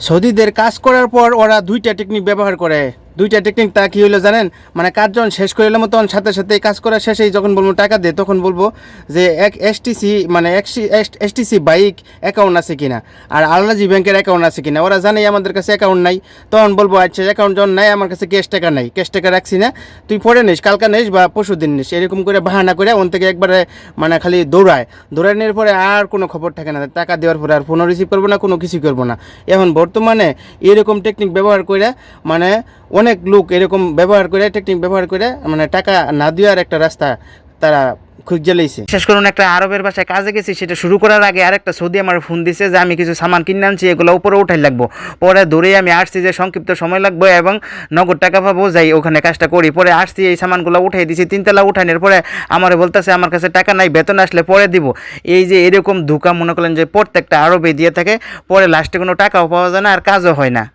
সৌদিদের কাজ করার পর ওরা দুইটা টেকনিক ব্যবহার করে। দুইটা টেকনিক তা কী হলো জানেন? মানে কাজ যখন শেষ করে এলাম তখন সাথে সাথে কাজ করা শেষেই যখন বলবো টাকা দে, তখন বলবো যে এক এসটিসি মানে এসটিসি বাইক অ্যাকাউন্ট আছে কিনা আর আলনাজি ব্যাংকের অ্যাকাউন্ট আছে কিনা। ওরা জানে আমাদের কাছে অ্যাকাউন্ট নাই, তখন বলবো আচ্ছা অ্যাকাউন্ট যখন নাই, আমার কাছে ক্যাশ টাকা নাই, ক্যাশ টাকা রাখছি না, তুই পরে নিস, কালকা নিস বা পরশু দিন নিস, এরকম করে বাহানা করে ওন থেকে একবারে মানে খালি দৌড়ায় নেওয়ার পরে আর কোনো খবর থাকে না। টাকা দেওয়ার পরে আর ফোনও রিসিভ করবো না, কোনো কিছুই করবো না। এখন বর্তমানে এরকম টেকনিক ব্যবহার করে মানে অনেক লোক এরকম ব্যবহার করে টেকনিক ব্যবহার করে মানে টাকা না দেওয়ার একটা রাস্তা তারা খুঁজে লাইছে। বিশেষ করুন একটা আরবের বাসায় কাজে গেছি, সেটা শুরু করার আগে আরেকটা সৌদি আমার ফোন দিছে যে আমি কিছু সামান কিনে আনছি, এগুলো উপরে উঠাই লাগবো। পরে দৌড়েই আমি আসছি যে সংক্ষিপ্ত সময় লাগবে এবং নগদ টাকা পাবো, যাই ওখানে কাজটা করি। পরে আসছি, এই সামানগুলো উঠাই দিছি, 3 তলা উঠানোর পরে আমার বলতেছে আমার কাছে টাকা নাই, বেতন আসলে পরে দিব। এই যে এরকম ধোঁকা মনে করলেন যে প্রত্যেকটা আরবে দিয়ে থাকে, পরে লাস্টে কোনো টাকাও পাওয়া যায় না আর কাজও হয় না।